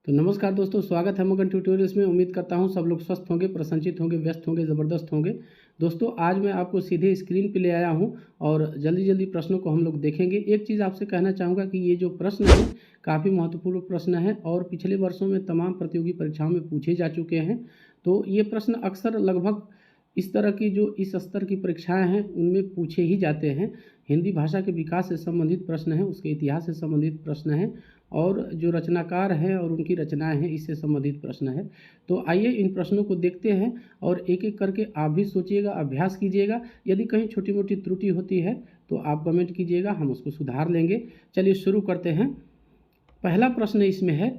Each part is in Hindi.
तो नमस्कार दोस्तों, स्वागत है मगन ट्यूटोरियल्स में। उम्मीद करता हूं सब लोग स्वस्थ होंगे, प्रसन्नचित होंगे, व्यस्त होंगे, ज़बरदस्त होंगे। दोस्तों, आज मैं आपको सीधे स्क्रीन पे ले आया हूं और जल्दी जल्दी प्रश्नों को हम लोग देखेंगे। एक चीज़ आपसे कहना चाहूँगा कि ये जो प्रश्न है काफ़ी महत्वपूर्ण प्रश्न है और पिछले वर्षों में तमाम प्रतियोगी परीक्षाओं में पूछे जा चुके हैं। तो ये प्रश्न अक्सर लगभग इस तरह की जो इस स्तर की परीक्षाएं हैं उनमें पूछे ही जाते हैं। हिंदी भाषा के विकास से संबंधित प्रश्न हैं, उसके इतिहास से संबंधित प्रश्न हैं और जो रचनाकार हैं और उनकी रचनाएं हैं इससे संबंधित प्रश्न है। तो आइए इन प्रश्नों को देखते हैं और एक एक करके आप भी सोचिएगा, अभ्यास कीजिएगा। यदि कहीं छोटी मोटी त्रुटि होती है तो आप कमेंट कीजिएगा, हम उसको सुधार लेंगे। चलिए शुरू करते हैं। पहला प्रश्न इसमें है,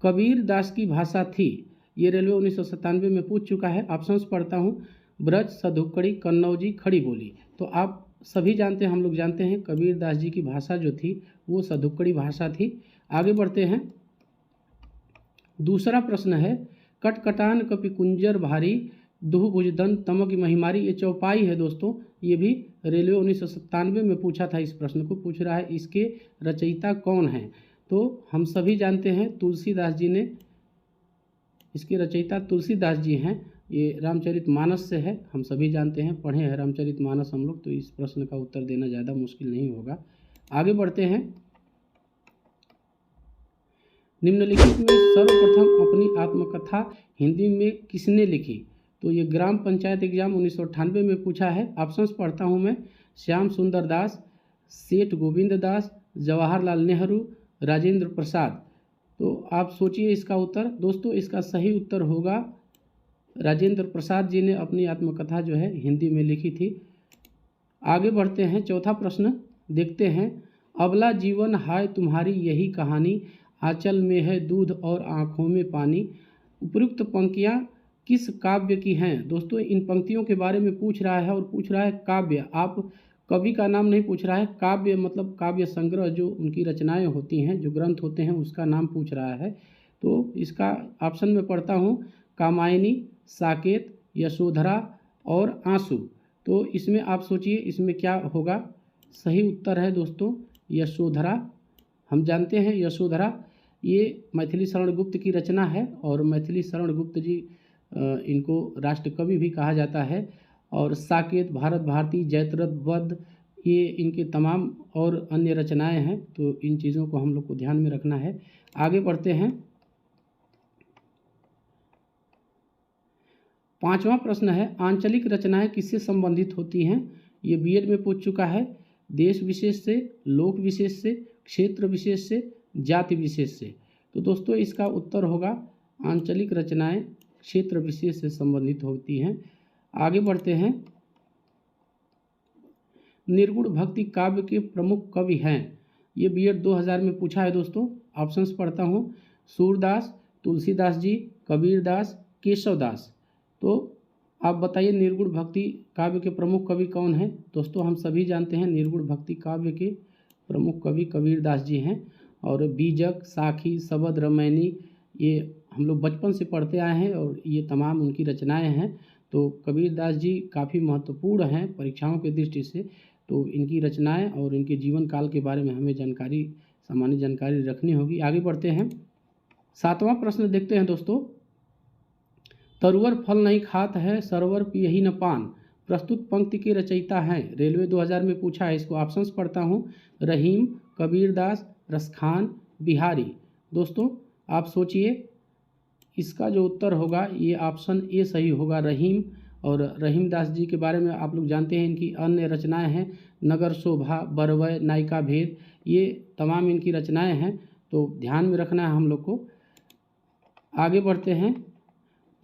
कबीर दास की भाषा थी। ये रेलवे 1997 में पूछ चुका है। ऑप्शंस पढ़ता हूँ, ब्रज, सधुक्कड़ी, कन्नौजी, खड़ी बोली। तो आप सभी जानते हैं, हम लोग जानते हैं कबीर दास जी की भाषा जो थी वो सधुक्कड़ी भाषा थी। आगे बढ़ते हैं। दूसरा प्रश्न है, कटकटान कपि कुंजर भारी, दुह भुजदन तमक महिमारी। ये चौपाई है दोस्तों, ये भी रेलवे 1997 में पूछा था। इस प्रश्न को पूछ रहा है, इसके रचयिता कौन हैं? तो हम सभी जानते हैं तुलसीदास जी ने, इसके रचयिता तुलसीदास जी हैं। ये रामचरितमानस से है, हम सभी जानते हैं, पढ़े हैं रामचरितमानस हम लोग, तो इस प्रश्न का उत्तर देना ज़्यादा मुश्किल नहीं होगा। आगे बढ़ते हैं। निम्नलिखित में सर्वप्रथम अपनी आत्मकथा हिंदी में किसने लिखी? तो ये ग्राम पंचायत एग्जाम 1998 में पूछा है। ऑप्शंस पढ़ता हूँ मैं, श्याम सुंदर दास, सेठ गोविंद दास, जवाहरलाल नेहरू, राजेंद्र प्रसाद। तो आप सोचिए इसका उत्तर। दोस्तों, इसका सही उत्तर होगा राजेंद्र प्रसाद जी ने अपनी आत्मकथा जो है हिंदी में लिखी थी। आगे बढ़ते हैं। चौथा प्रश्न देखते हैं, अबला जीवन हाय तुम्हारी यही कहानी, आंचल में है दूध और आँखों में पानी। उपयुक्त पंक्तियाँ किस काव्य की हैं? दोस्तों, इन पंक्तियों के बारे में पूछ रहा है और पूछ रहा है काव्य। आप कवि का नाम नहीं पूछ रहा है, काव्य मतलब काव्य संग्रह जो उनकी रचनाएं होती हैं, जो ग्रंथ होते हैं, उसका नाम पूछ रहा है। तो इसका ऑप्शन में पढ़ता हूँ, कामायनी, साकेत, यशोधरा और आंसू। तो इसमें आप सोचिए इसमें क्या होगा? सही उत्तर है दोस्तों यशोधरा। हम जानते हैं यशोधरा ये मैथिली शरण गुप्त की रचना है और मैथिली शरण गुप्त जी इनको राष्ट्र कवि भी कहा जाता है। और साकेत, भारत भारती, जयद्रथ वध, ये इनके तमाम और अन्य रचनाएं हैं। तो इन चीज़ों को हम लोग को ध्यान में रखना है। आगे बढ़ते हैं। पांचवा प्रश्न है, आंचलिक रचनाएं किससे संबंधित होती हैं? ये बीएड में पूछ चुका है। देश विशेष से, लोक विशेष से, क्षेत्र विशेष से, जाति विशेष से। तो दोस्तों, इसका उत्तर होगा आंचलिक रचनाएं क्षेत्र विशेष से संबंधित होती हैं। आगे बढ़ते हैं। निर्गुण भक्ति काव्य के प्रमुख कवि हैं। ये बीएड 2000 में पूछा है दोस्तों। ऑप्शंस पढ़ता हूँ, सूरदास, तुलसीदास जी, कबीरदास, केशवदास। तो आप बताइए निर्गुण भक्ति काव्य के प्रमुख कवि कौन हैं? दोस्तों, हम सभी जानते हैं निर्गुण भक्ति काव्य के प्रमुख कवि कबीरदास जी हैं। और बीजक, साखी, शबद, रामायणी, ये हम लोग बचपन से पढ़ते आए हैं और ये तमाम उनकी रचनाएं हैं। तो कबीरदास जी काफ़ी महत्वपूर्ण हैं परीक्षाओं की दृष्टि से। तो इनकी रचनाएं और इनके जीवन काल के बारे में हमें जानकारी, सामान्य जानकारी रखनी होगी। आगे बढ़ते हैं। सातवां प्रश्न देखते हैं दोस्तों, तरुवर फल नहीं खात है, सरवर पियहि न पान। प्रस्तुत पंक्ति के रचयिता हैं। रेलवे 2000 में पूछा है। इसको ऑप्शंस पढ़ता हूँ, रहीम, कबीरदास, रसखान, बिहारी। दोस्तों, आप सोचिए इसका जो उत्तर होगा ये ऑप्शन ए सही होगा, रहीम। और रहीमदास जी के बारे में आप लोग जानते हैं, इनकी अन्य रचनाएं हैं, नगर शोभा, बरवय, नायिका भेद, ये तमाम इनकी रचनाएं हैं। तो ध्यान में रखना है हम लोग को। आगे बढ़ते हैं।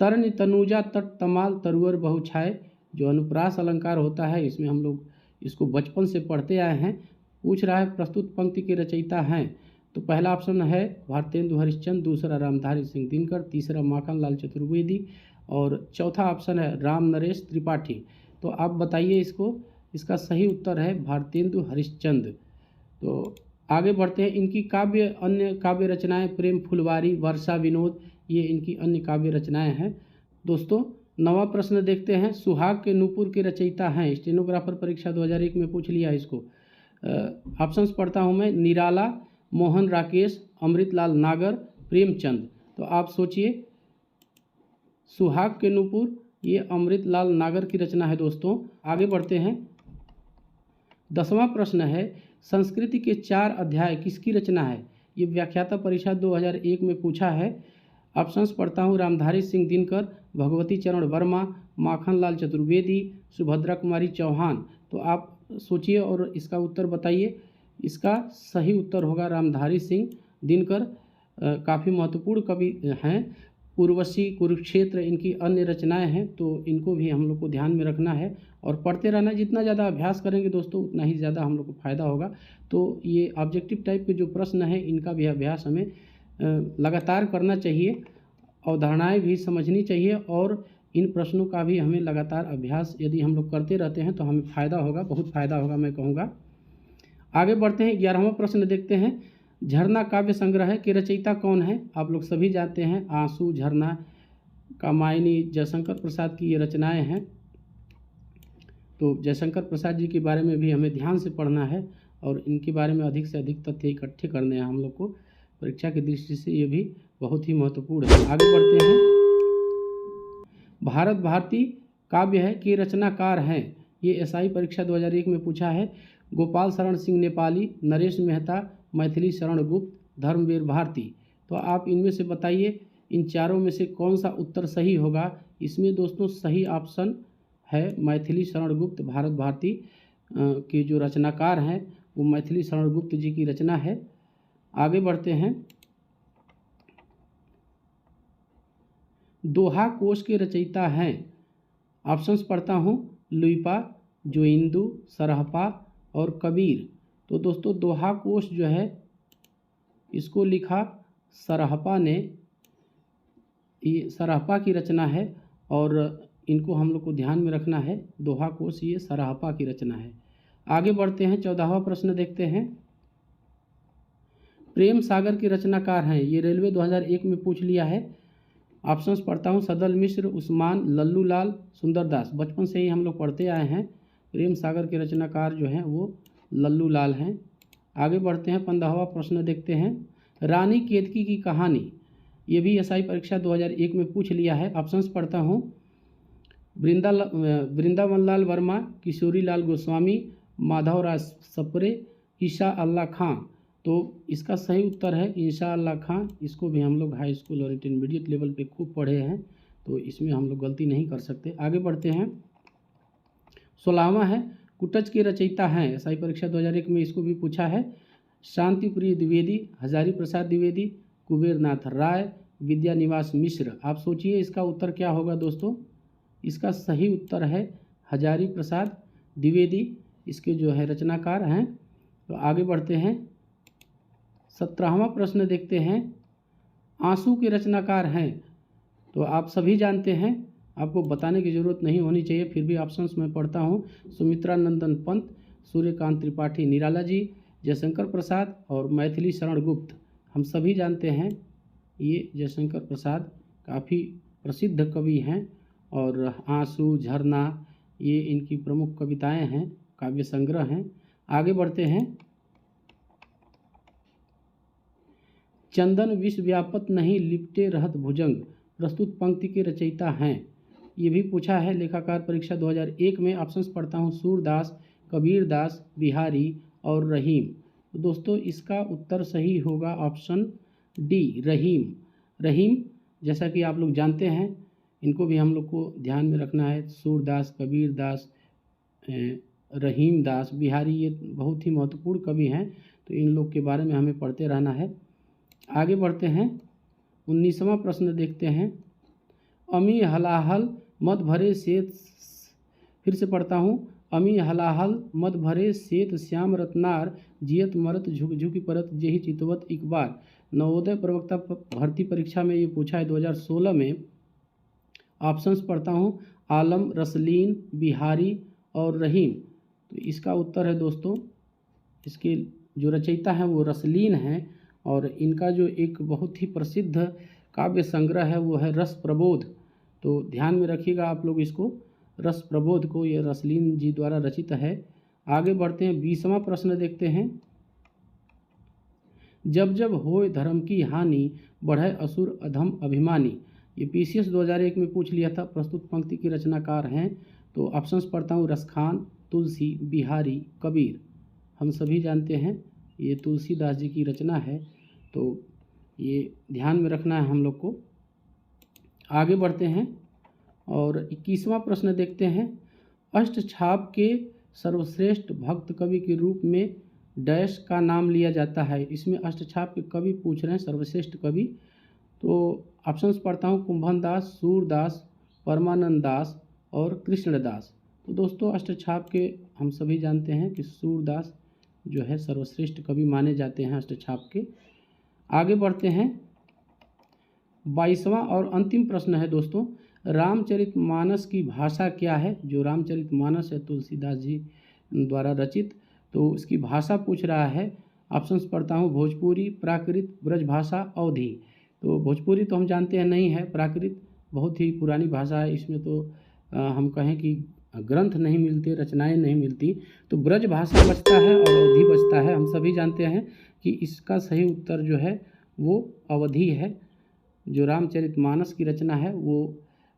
तरन तनुजा तट तमाल तरुअर बहु छाए। जो अनुप्रास अलंकार होता है, इसमें हम लोग इसको बचपन से पढ़ते आए हैं। पूछ रहा है प्रस्तुत पंक्ति के रचयिता हैं। तो पहला ऑप्शन है भारतेंदु हरिश्चंद्र, दूसरा रामधारी सिंह दिनकर, तीसरा माखनलाल चतुर्वेदी और चौथा ऑप्शन है राम नरेश त्रिपाठी। तो आप बताइए इसको, इसका सही उत्तर है भारतेंदु हरिश्चंद्र। तो आगे बढ़ते हैं। इनकी काव्य, अन्य काव्य रचनाएं, प्रेम फुलवारी, वर्षा विनोद, ये इनकी अन्य काव्य रचनाएं हैं। दोस्तों, नवा प्रश्न देखते हैं, सुहाग के नूपुर के रचयिता हैं। स्टेनोग्राफर परीक्षा 2001 में पूछ लिया इसको। ऑप्शंस पढ़ता हूँ मैं, निराला, मोहन राकेश, अमृतलाल नागर, प्रेमचंद। तो आप सोचिए, सुहाग के नूपुर ये अमृतलाल नागर की रचना है दोस्तों। आगे बढ़ते हैं। 10वां प्रश्न है, संस्कृति के 4 अध्याय किसकी रचना है? ये व्याख्याता परीक्षा 2001 में पूछा है। ऑप्शंस पढ़ता हूँ, रामधारी सिंह दिनकर, भगवती चरण वर्मा, माखनलाल चतुर्वेदी, सुभद्रा कुमारी चौहान। तो आप सोचिए और इसका उत्तर बताइए। इसका सही उत्तर होगा रामधारी सिंह दिनकर। काफ़ी महत्वपूर्ण कवि हैं। उर्वशी, कुरुक्षेत्र इनकी अन्य रचनाएं हैं, तो इनको भी हम लोग को ध्यान में रखना है और पढ़ते रहना। जितना ज़्यादा अभ्यास करेंगे दोस्तों उतना ही ज़्यादा हम लोग को फ़ायदा होगा। तो ये ऑब्जेक्टिव टाइप के जो प्रश्न हैं इनका भी अभ्यास हमें लगातार करना चाहिए, अवधारणाएं भी समझनी चाहिए और इन प्रश्नों का भी हमें लगातार अभ्यास यदि हम लोग करते रहते हैं तो हमें फ़ायदा होगा, बहुत फ़ायदा होगा मैं कहूँगा। आगे बढ़ते हैं। 11वां प्रश्न देखते हैं। झरना काव्य संग्रह के रचयिता कौन है? आप लोग सभी जानते हैं, आंसू, झरना, कामायनी, जयशंकर प्रसाद की ये रचनाएं हैं। तो जयशंकर प्रसाद जी के बारे में भी हमें ध्यान से पढ़ना है और इनके बारे में अधिक से अधिक तथ्य इकट्ठे करने हैं हम लोग को। परीक्षा की दृष्टि से ये भी बहुत ही महत्वपूर्ण है। आगे बढ़ते हैं। भारत भारती काव्य है के रचनाकार हैं? ये एसआई परीक्षा 2001 में पूछा है। गोपाल शरण सिंह नेपाली, नरेश मेहता, मैथिली शरण गुप्त, धर्मवीर भारती। तो आप इनमें से बताइए, इन चारों में से कौन सा उत्तर सही होगा? इसमें दोस्तों सही ऑप्शन है मैथिली शरण गुप्त। भारत भारती के जो रचनाकार हैं वो मैथिली शरण गुप्त जी की रचना है। आगे बढ़ते हैं। दोहा कोश के रचयिता हैं? ऑप्शंस पढ़ता हूँ, लुइपा, जोइंदू, सरहपा और कबीर। तो दोस्तों दोहा कोश जो है इसको लिखा सरहपा ने, ये सरहपा की रचना है और इनको हम लोग को ध्यान में रखना है। दोहा कोश ये सरहपा की रचना है। आगे बढ़ते हैं। 14वां प्रश्न देखते हैं। प्रेम सागर के रचनाकार हैं? ये रेलवे 2001 में पूछ लिया है। ऑप्शंस पढ़ता हूँ, सदल मिश्र, उस्मान, लल्लू लाल, सुंदरदास। बचपन से ही हम लोग पढ़ते आए हैं। प्रेम सागर के रचनाकार जो हैं वो लल्लू लाल हैं। आगे बढ़ते हैं। 15वां प्रश्न देखते हैं। रानी केतकी की कहानी, ये भी एसआई परीक्षा 2001 में पूछ लिया है। ऑप्शंस पढ़ता हूँ, वृंदावन लाल वर्मा, किशोरी लाल गोस्वामी, माधव राज सप्रे, ईशा अल्लाह खां। तो इसका सही उत्तर है ईशा अल्लाह खां। इसको भी हम लोग हाई स्कूल और इंटरमीडिएट लेवल पे खूब पढ़े हैं, तो इसमें हम लोग गलती नहीं कर सकते। आगे बढ़ते हैं। 16वां है, कुटच के रचयिता हैं? एसआई परीक्षा 2001 में इसको भी पूछा है। शांति प्रिय द्विवेदी, हजारी प्रसाद द्विवेदी, कुबेर नाथ राय, विद्या निवास मिश्र। आप सोचिए इसका उत्तर क्या होगा दोस्तों? इसका सही उत्तर है हजारी प्रसाद द्विवेदी, इसके जो है रचनाकार हैं। तो आगे बढ़ते हैं। 17वां प्रश्न देखते हैं। आंसू के रचनाकार हैं? तो आप सभी जानते हैं, आपको बताने की ज़रूरत नहीं होनी चाहिए, फिर भी ऑप्शंस में पढ़ता हूँ। सुमित्रा नंदन पंत, सूर्यकांत त्रिपाठी निराला जी, जयशंकर प्रसाद और मैथिली शरण गुप्त। हम सभी जानते हैं ये जयशंकर प्रसाद काफ़ी प्रसिद्ध कवि हैं और आंसू, झरना ये इनकी प्रमुख कविताएं हैं, काव्य संग्रह हैं। आगे बढ़ते हैं। चंदन विश्व व्यापत नहीं लिपटे रहत भुजंग प्रस्तुत पंक्ति के रचयिता हैं? ये भी पूछा है लेखाकार परीक्षा 2001 में। ऑप्शंस पढ़ता हूँ, सूरदास, कबीर दास, बिहारी और रहीम। तो दोस्तों इसका उत्तर सही होगा ऑप्शन डी, रहीम। रहीम जैसा कि आप लोग जानते हैं, इनको भी हम लोग को ध्यान में रखना है। सूरदास, कबीर दास, रहीम दास, बिहारी, ये बहुत ही महत्वपूर्ण कवि हैं, तो इन लोग के बारे में हमें पढ़ते रहना है। आगे बढ़ते हैं। 19वां प्रश्न देखते हैं। अमी हलाहल मद भरे सेत, फिर से पढ़ता हूँ, अमी हलाहल मद भरे सेत श्याम रत्नार जियत मरत झुक झुकी परत जेहि चितवत एक बार। नवोदय प्रवक्ता भर्ती परीक्षा में ये पूछा है 2016 में। ऑप्शंस पढ़ता हूँ, आलम, रसलीन, बिहारी और रहीम। तो इसका उत्तर है दोस्तों, इसके जो रचयिता हैं वो रसलीन हैं और इनका जो एक बहुत ही प्रसिद्ध काव्य संग्रह है वो है रस प्रबोध। तो ध्यान में रखिएगा आप लोग इसको, रस प्रबोध को, ये रसलीन जी द्वारा रचित है। आगे बढ़ते हैं। 20वां प्रश्न देखते हैं। जब जब होए धर्म की हानि, बढ़े असुर अधम अभिमानी। ये पीसीएस 2001 में पूछ लिया था। प्रस्तुत पंक्ति के रचनाकार हैं, तो ऑप्शंस पढ़ता हूँ, रसखान, तुलसी, बिहारी, कबीर। हम सभी जानते हैं ये तुलसीदास जी की रचना है, तो ये ध्यान में रखना है हम लोग को। आगे बढ़ते हैं और 21वां प्रश्न देखते हैं। अष्टछाप के सर्वश्रेष्ठ भक्त कवि के रूप में डैश का नाम लिया जाता है। इसमें अष्टछाप के कवि पूछ रहे हैं सर्वश्रेष्ठ कवि, तो ऑप्शंस पढ़ता हूँ, कुंभन दास, सूरदास, परमानंद दास और कृष्णदास। तो दोस्तों अष्टछाप के हम सभी जानते हैं कि सूरदास जो है सर्वश्रेष्ठ कवि माने जाते हैं अष्टछाप के। आगे बढ़ते हैं। 22वां और अंतिम प्रश्न है दोस्तों, रामचरितमानस की भाषा क्या है। जो रामचरितमानस है तुलसीदास जी द्वारा रचित, तो इसकी भाषा पूछ रहा है। ऑप्शंस पढ़ता हूँ, भोजपुरी, प्राकृत, ब्रजभाषा, अवधी। तो भोजपुरी तो हम जानते हैं नहीं है, प्राकृत बहुत ही पुरानी भाषा है, इसमें तो हम कहें कि ग्रंथ नहीं मिलते, रचनाएं नहीं मिलती। तो ब्रजभाषा बचता है और अवधी बचता है। हम सभी जानते हैं कि इसका सही उत्तर जो है वो अवधी है। जो रामचरितमानस की रचना है वो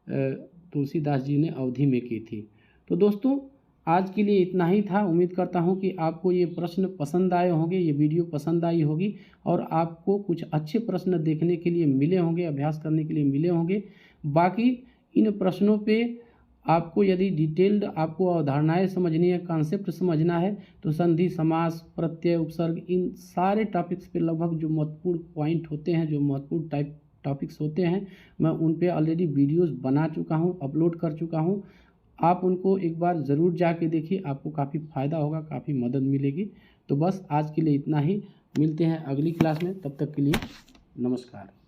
तुलसीदास जी ने अवधी में की थी। तो दोस्तों आज के लिए इतना ही था। उम्मीद करता हूँ कि आपको ये प्रश्न पसंद आए होंगे, ये वीडियो पसंद आई होगी और आपको कुछ अच्छे प्रश्न देखने के लिए मिले होंगे, अभ्यास करने के लिए मिले होंगे। बाकी इन प्रश्नों पे आपको यदि डिटेल्ड आपको अवधारणाएं समझनी है, कॉन्सेप्ट समझना है, तो संधि, समास, प्रत्यय, उपसर्ग, इन सारे टॉपिक्स पे लगभग जो महत्वपूर्ण पॉइंट होते हैं, जो महत्वपूर्ण टॉपिक्स होते हैं, मैं उन पे ऑलरेडी वीडियोस बना चुका हूं, अपलोड कर चुका हूं। आप उनको एक बार ज़रूर जाके देखिए, आपको काफ़ी फ़ायदा होगा, काफ़ी मदद मिलेगी। तो बस आज के लिए इतना ही, मिलते हैं अगली क्लास में, तब तक के लिए नमस्कार।